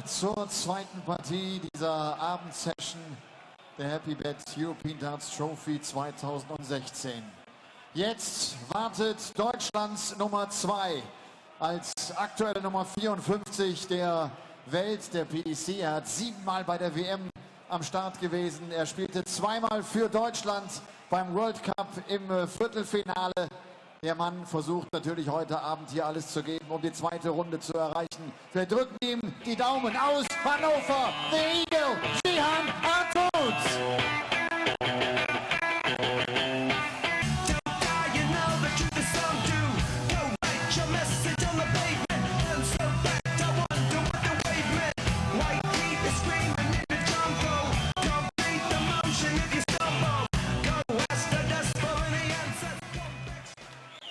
zur zweiten Partie dieser Abendsession der Happy Bet European Darts Trophy 2016. Jetzt wartet Deutschlands Nummer 2 als aktuelle Nummer 54 der Welt, der PDC. Er hat 7-mal bei der WM am Start gewesen. Er spielte 2-mal für Deutschland beim World Cup im Viertelfinale. Der Mann versucht natürlich heute Abend hier alles zu geben, um die zweite Runde zu erreichen. Wir drücken ihm die Daumen aus Hannover, the Eagle, Jihan Artut.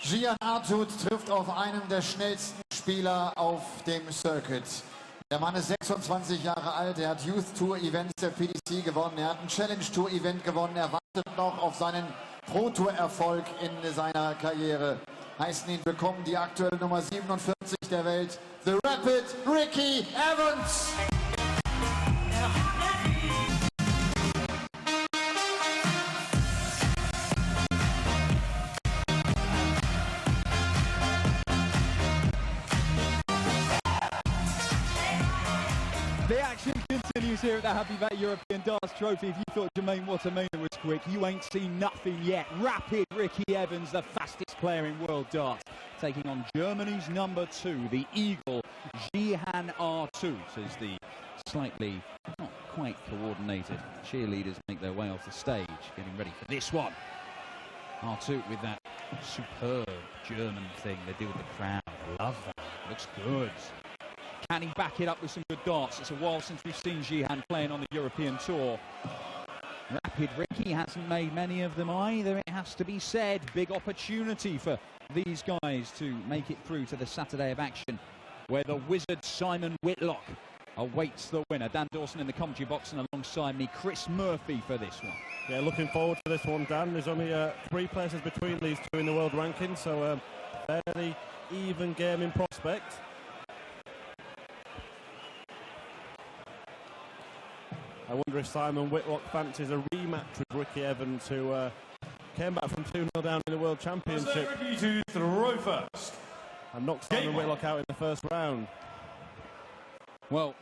Jihan Artut trifft auf einen der schnellsten Spieler auf dem Circuit. Der Mann ist 26 Jahre alt, er hat Youth Tour Events der PDC gewonnen, er hat ein Challenge Tour Event gewonnen, er wartet noch auf seinen Pro Tour Erfolg in seiner Karriere. Heißen ihn willkommen die aktuelle Nummer 47 der Welt, The Rapid Ricky Evans. The action continues here at the Happy Bet European Darts Trophy. If you thought Jermaine Watermena was quick, you ain't seen nothing yet. Rapid Ricky Evans, the fastest player in world darts, taking on Germany's number 2, the Eagle, Jihan Artut, as the slightly not quite coordinated cheerleaders make their way off the stage, getting ready for this one. Artut with that superb German thing they do with the crowd. Love that. Looks good. Can he back it up with some good darts? It's a while since we've seen Jihan playing on the European Tour. Rapid Ricky hasn't made many of them either, it has to be said. Big opportunity for these guys to make it through to the Saturday of action, where the wizard Simon Whitlock awaits the winner. Dan Dawson in the commentary box, and alongside me, Chris Murphy for this one. Yeah, looking forward to this one, Dan. There's only 3 places between these two in the world ranking, so fairly even game in prospect. I wonder if Simon Whitlock fancies a rematch with Ricky Evans, who came back from 2-0 down in the World Championship to throw first and knocked Simon Whitlock out in the first round. Well,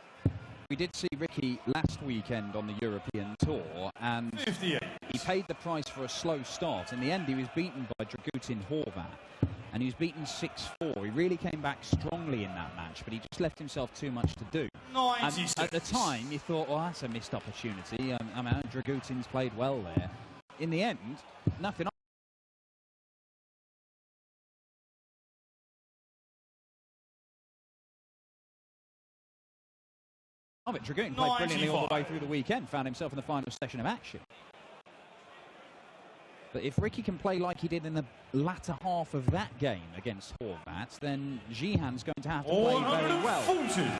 we did see Ricky last weekend on the European Tour, and 58. He paid the price for a slow start. In the end, he was beaten by Dragutin Horvat, and he was beaten 6-4. He really came back strongly in that match, but he just left himself too much to do. 96. And at the time, you thought, well, that's a missed opportunity. I mean, Dragutin's played well there. In the end, nothing of it. Dragutin played brilliantly all the way through the weekend, found himself in the final session of action. But if Ricky can play like he did in the latter half of that game against Horvat, then Jihan's going to have to play very well.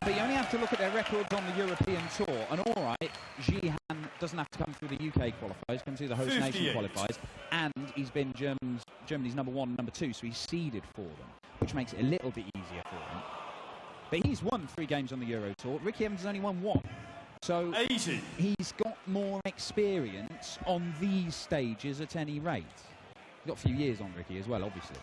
But you only have to look at their records on the European Tour, and all right, Jihan doesn't have to come through the UK qualifiers, come through the host nation qualifiers, and he's been Germany's number 1 and number 2, so he's seeded for them, which makes it a little bit easier for him. But he's won 3 games on the Euro Tour. Ricky Evans has only won 1. So 80. He's got more experience on these stages at any rate. He's got a few years on Ricky as well, obviously.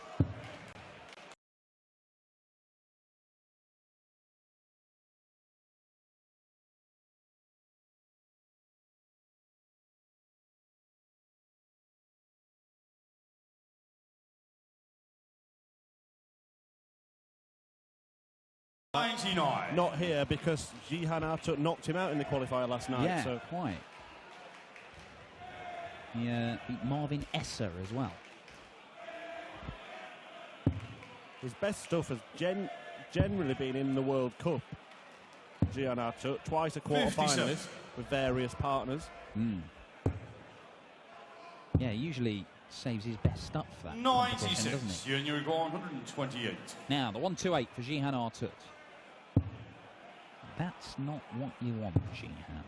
Not here, because Jihan Artut knocked him out in the qualifier last night. Yeah, so. quite. He beat Marvin Esser as well. His best stuff has generally been in the World Cup. Jihan Artut, twice a quarter-finalist with various partners. Yeah, he usually saves his best stuff for that. 96. You're going 128. Now, the 1-2-8 for Jihan Artut. That's not what you want, Jihan.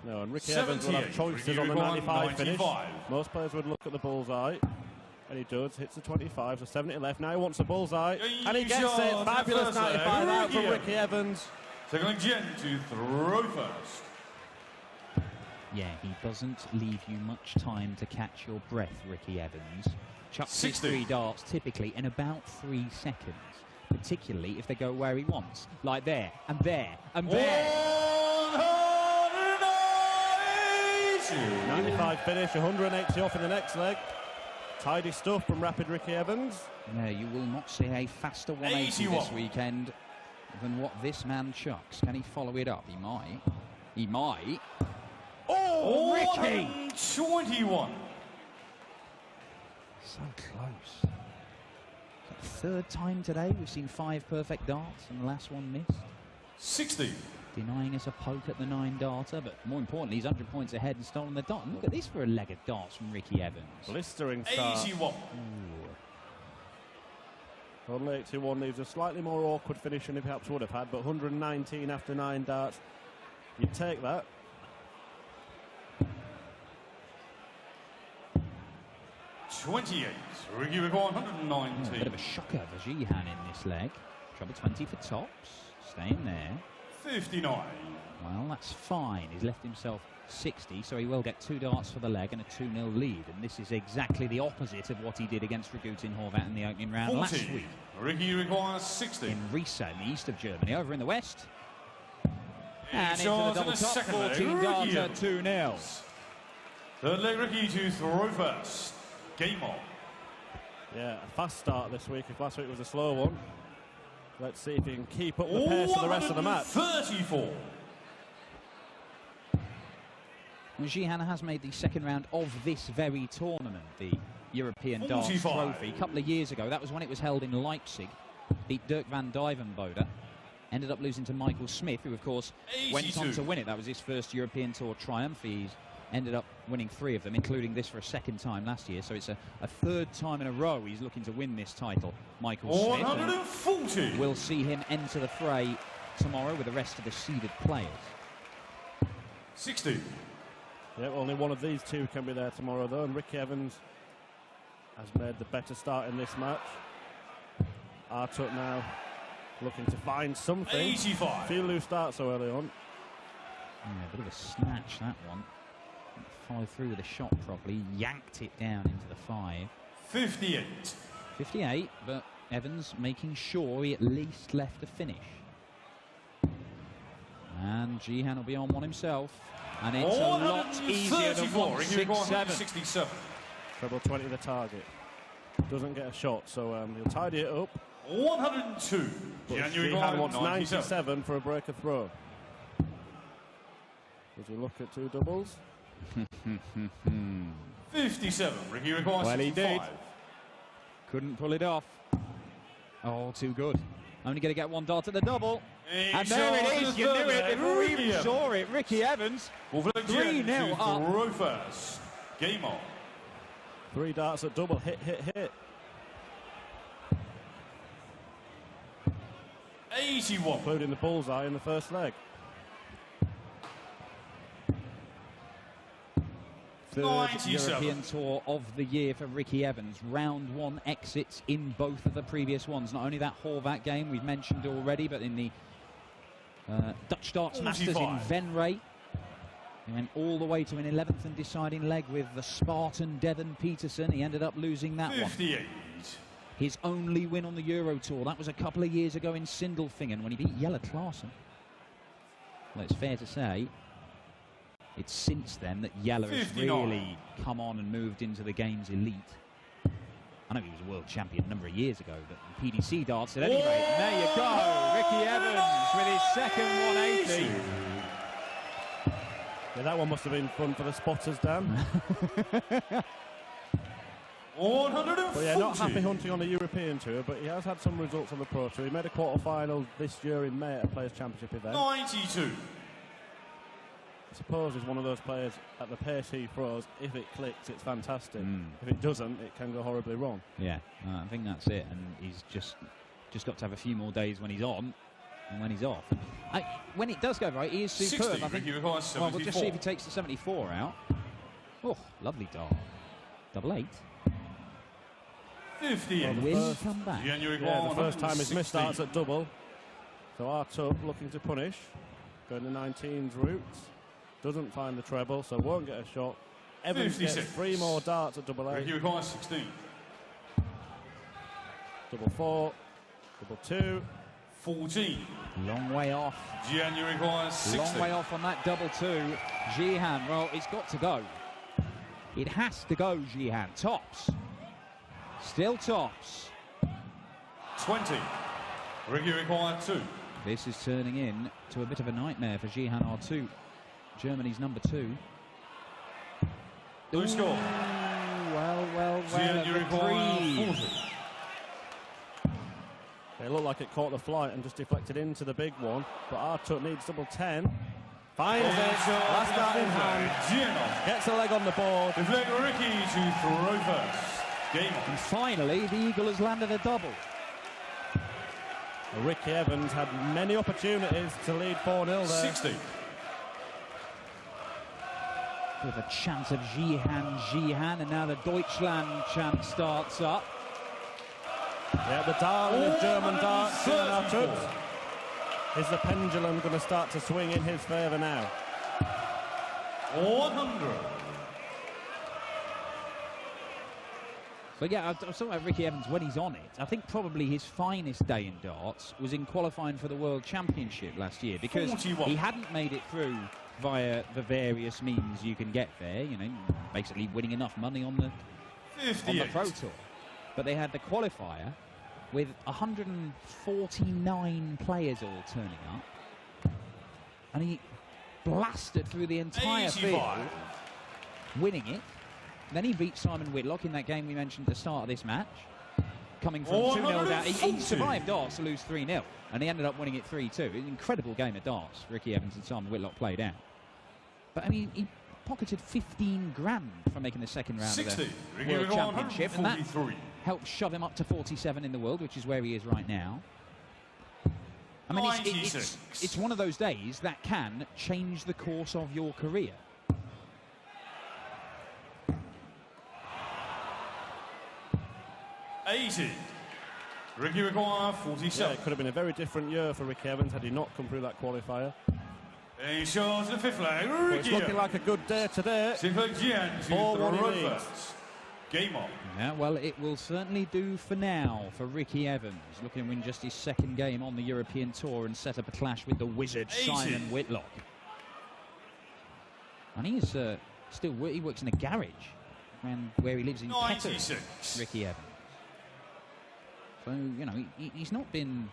No, and Ricky Evans will have choices on the 95 finish. Most players would look at the bullseye. And he does, hits the 25, so 70 left. Now he wants a bullseye, and he gets Shot it. Fabulous first leg, 95 out from Ricky Ricky Evans. Second Jen to throw first. Yeah, he doesn't leave you much time to catch your breath, Ricky Evans. Chucks his 60. 3 darts typically in about 3 seconds, particularly if they go where he wants, like there, and there, and there. 180. 95 finish, 180 off in the next leg. Tidy stuff from Rapid Ricky Evans. No, you will not see a faster 180 this weekend than what this man chucks. Can he follow it up? He might. He might. Oh, Ricky! 21. So close. Third time today we've seen 5 perfect darts and the last one missed. 60. Denying us a poke at the 9-darter, but more importantly, he's 100 points ahead and stolen the dart. And look at this for a leg of darts from Ricky Evans. Blistering start. 81. Only 81 leaves a slightly more awkward finish than he perhaps would have had, but 119 after 9 darts. You'd take that. 28. Ricky with 119. A bit of a shocker for Jihan in this leg. Trouble 20 for tops. Staying there. 59. Well, that's fine. He's left himself 60, so he will get 2 darts for the leg and a 2-0 lead. And this is exactly the opposite of what he did against Ragutin Horvat in the opening round 40. last week. Ricky requires 60. In Riesa, in the east of Germany, over in the west. And into the Charles in double the top, second leg, 14 Ricky darts, 2-0. Third leg, Ricky to throw first. Game on. Yeah, a fast start this week if last week was a slow one. Let's see if he can keep up the pace for the rest of the match. 34. Well, Jihan has made the second round of this very tournament, the European Darts 45. Trophy. A couple of years ago, that was when it was held in Leipzig. Beat Dirk van Dijvenbode. Ended up losing to Michael Smith, who, of course, went on 82. to win it. That was his first European Tour triumph. He's ended up winning 3 of them, including this for a second time last year. So it's a third time in a row he's looking to win this title, Michael Smith. 140. We'll see him enter the fray tomorrow with the rest of the seeded players. 60. Yeah, only one of these two can be there tomorrow, though, and Ricky Evans has made the better start in this match. Artut now looking to find something. 85. Few loose starts so early on. Yeah, a bit of a snatch, that one. Followed through with a shot properly, yanked it down into the 5. 58. 58, but Evans making sure he at least left a finish. And Jihan will be on one himself. And it's a lot easier than 167. 67. Treble 20 the target. Doesn't get a shot, so he'll tidy it up. 102. But January Jihan wants 97. 97 for a break of throw. Does he look at 2 doubles? 57. Ricky requires Well, he 65. did. Couldn't pull it off. Oh, too good. Only going to get 1 dart at the double. And there it is. You knew it before we even saw it. Ricky Evans. 3-0 up. Throw first. Game on. 3 darts at double. Hit, hit, hit. 81. Including the bullseye in the first leg. Third 97. European Tour of the year for Ricky Evans. Round 1 exits in both of the previous ones. Not only that Horvat game we've mentioned already, but in the Dutch Darts Masters in 45. Venray. He went all the way to an 11th and deciding leg with the Spartan Devon Peterson. He ended up losing that 58. one. His only win on the Euro Tour. That was a couple of years ago in Sindelfingen when he beat Jelle Klaassen. Well, it's fair to say it's since then that Jelle has 59. really come on and moved into the game's elite. I know he was a world champion a number of years ago, but in PDC darts at any rate. And there you go, Ricky Evans with his second 180. Yeah, that one must have been fun for the spotters, Dan. 140. But yeah, not happy hunting on the European Tour, but he has had some results on the Pro Tour. He made a quarter-final this year in May at a Players' Championship event. 92. I suppose he's one of those players, at the pace he throws, if it clicks, it's fantastic. If it doesn't, it can go horribly wrong. Yeah, I think that's it. And he's just got to have a few more days when he's on and when he's off. When it does go right, he is superb. 60. I think. Ricky requires 74. Well, we'll just see if he takes the 74 out. Oh, lovely dart. 88. 58. Will he come back? January Yeah, the first time his 116. miss starts at double. So Artut looking to punish. Going the 19's route. Doesn't find the treble, so won't get a shot. Evans 56. gets 3 more darts at double Ricky eight. requires 16. Double 4. Double 2. 14. Long way off. January requires 16. Long way off on that double 2. Jihan, well, it's got to go. It has to go, Jihan. Tops. Still tops. 20. Ricky requires 2. This is turning in to a bit of a nightmare for Jihan Artut, Germany's number 2. No score. Well. January requires 40. It looked like it caught the flight and just deflected into the big one, but Artut needs double 10. Finds it, last dart in hand, gets a leg on the board. Deflect Ricky to throw first. Game on. And finally, the Eagle has landed a double. Ricky Evans had many opportunities to lead 4-0 there. 60. With a chant of Jihan, and now the Deutschland chant starts up. Yeah, the darling of German darts, Jihan Artut. 34. Is the pendulum going to start to swing in his favour now? 100. But yeah, I was talking about Ricky Evans when he's on it. I think probably his finest day in darts was in qualifying for the World Championship last year, because 41. he hadn't made it through via the various means you can get there, you know, basically winning enough money on the 58. Pro Tour. But they had the qualifier with 149 players all turning up, and he blasted through the entire 85. field, winning it. Then he beat Simon Whitlock in that game we mentioned at the start of this match, coming from 2-0 down. He survived darts to lose 3-0, and he ended up winning it 3-2. An incredible game of darts Ricky Evans and Simon Whitlock played out. But I mean, he pocketed 15 grand from making the second round 60. of the Ricky World Championship, and that 143. helped shove him up to 47 in the world, which is where he is right now. I mean, it's one of those days that can change the course of your career. $80. Ricky requires 47. Yeah, it could have been a very different year for Ricky Evans had he not come through that qualifier. He shows the fifth leg. But it's Ricky looking like a good day today. Deflect Jian to 4-1 throw leads. first. Game on. Yeah, well, it will certainly do for now for Ricky Evans, looking to win just his second game on the European Tour and set up a clash with the wizard 80. Simon Whitlock. And he is he works in a garage around where he lives in Kettering, 96. Ricky Evans. So, you know, he's not been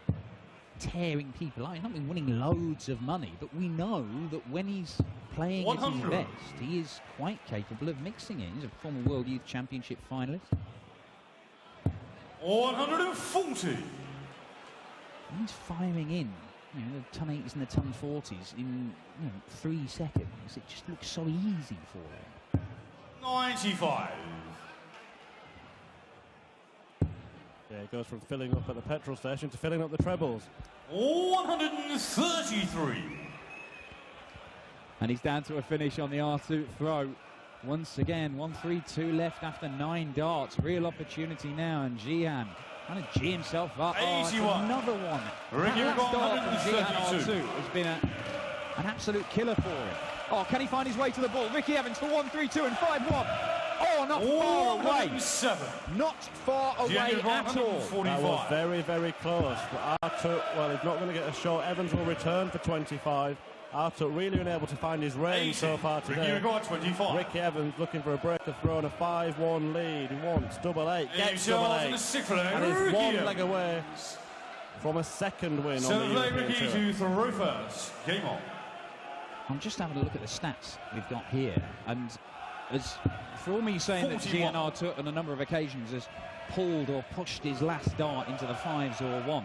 tearing people out. He's not been winning loads of money, but we know that when he's playing at his 100. best, he is quite capable of mixing it. He's a former World Youth Championship finalist. 140. He's firing in, you know, the ton 80s and the ton 40s in 3 seconds. It just looks so easy for him. 95. Yeah, it goes from filling up at the petrol station to filling up the trebles. 133. And he's down to a finish on the Artut throw. Once again, 1-3-2 left after 9 darts. Real opportunity now, and Jihan trying to G himself up. Oh, it's 81. another one. Ricky That last dart from Jihan 132. Artut has been an absolute killer for him. Oh, can he find his way to the ball? Ricky Evans for 1-3-2 and 5-1. Oh, not far away. 107. Not far away at all. 145. That was very, very close. But Artut, well, he's not going to get a shot. Evans will return for 25. Artut really unable to find his range 80. so far Ricky today. required 25. Ricky Evans looking for a break of throw and a 5-1 lead. He wants double 8, gets double 8, the sixth leg. and is Ricky one Evans. leg away from a second win on Seventh the leg. European Ricky Tour. to throw first. Game on. I'm just having a look at the stats we've got here, and as for all me saying that 41. Jihan Artut on a number of occasions has pulled or pushed his last dart into the 5s or 1s,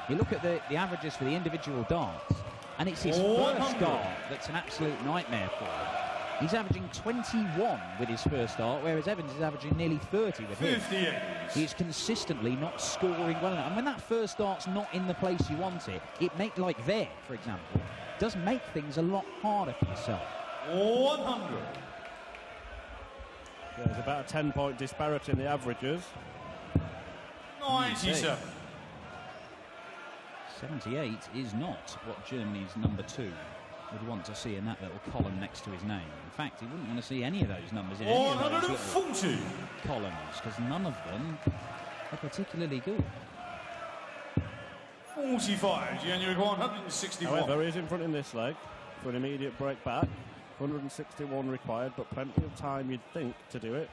you look at the averages for the individual darts, and it's his 100. first dart that's an absolute nightmare for him. He's averaging 21 with his first dart, whereas Evans is averaging nearly 30 with his. 58. He's consistently not scoring well enough. And when that first dart's not in the place you want it, like there, for example, does make things a lot harder for yourself. 100. Yeah, there's about a 10-point disparity in the averages. 97. 78 is not what Germany's number 2 would want to see in that little column next to his name. In fact, he wouldn't want to see any of those numbers in any of those little 140. columns, because none of them are particularly good. 45, January 161. However, he's in front in this leg for an immediate break back. 161 required, but plenty of time, you'd think, to do it.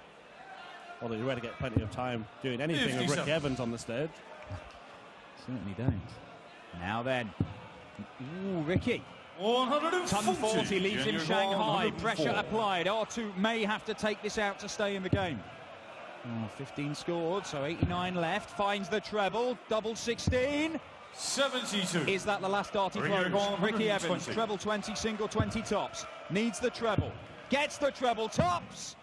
Although you already get plenty of time doing anything with Ricky Evans on the stage. Certainly don't. Now then. Ooh, Ricky. 140. 40 leaves in January Shanghai. 104. Pressure applied. Artut may have to take this out to stay in the game. 15 scored, so 89 left. Finds the treble. Double 16. 72. Is that the last dart he January throws? Ricky 120. Evans, treble 20, single 20 tops. Needs the treble. Gets the treble, tops.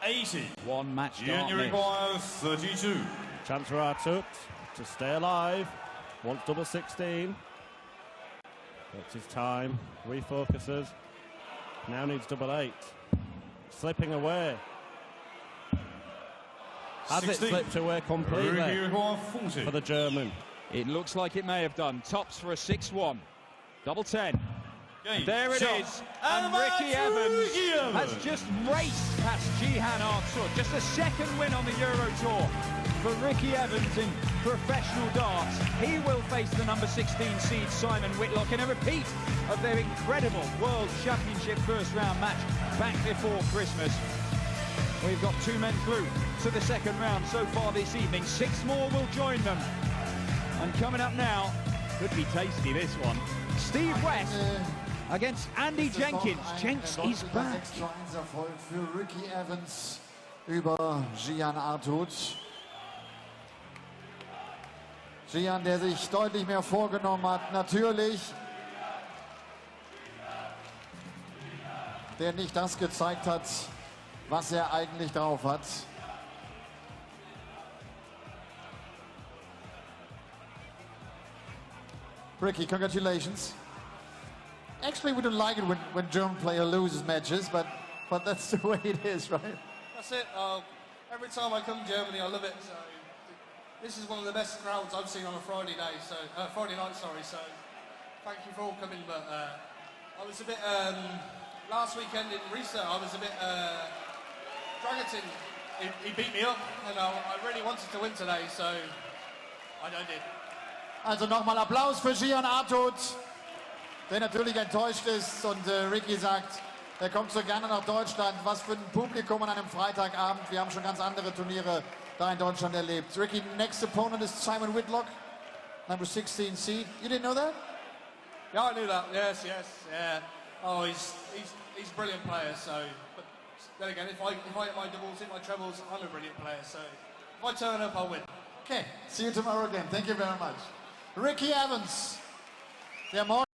80. One match dart January miss. 32. Chance for Artut to stay alive. Wants double 16. Gets his time. Refocuses. Now needs double 8. Slipping away. Has 16. it slipped away completely January 140. for the German? It looks like it may have done. Tops for a 6-1. Double 10. Game, There it shot. is. And Ricky Evans has just raced past Jihan Artut. Just a second win on the Euro Tour for Ricky Evans in professional darts. He will face the number 16 seed Simon Whitlock in a repeat of their incredible World Championship first round match back before Christmas. We've got 2 men through to the second round so far this evening. 6 more will join them. And coming up now, could be tasty this one. Steve West against Andy Jenkins. Jenks is back. Erfolg für Ricky Evans über Jihan Artut. Jihan, der sich deutlich mehr vorgenommen hat, natürlich. Der nicht das gezeigt hat, was er eigentlich drauf hat. Ricky, congratulations. Actually, we don't like it when German player loses matches, but that's the way it is, right? That's it. Every time I come to Germany, I love it. So this is one of the best crowds I've seen on a Friday day. So Friday night, sorry. So thank you for all coming. But I was a bit last weekend in Riesa. I was a bit Dragutin. He beat me up, and I really wanted to win today. So I did. Also nochmal Applaus für Jihan Artut, der natürlich enttäuscht ist, und Ricky sagt, er kommt so gerne nach Deutschland. Was für ein Publikum an einem Freitagabend. Wir haben schon ganz andere Turniere da in Deutschland erlebt. Ricky, next opponent is Simon Whitlock, number 16 seed. You didn't know that? Yeah, I knew that. Yes, yeah. Oh, he's a brilliant player. So, but then again, if I hit my doubles, hit my trebles, I'm a brilliant player. So if I turn up, I'll win. Okay, see you tomorrow again. Thank you very much. Ricky Evans, der morgen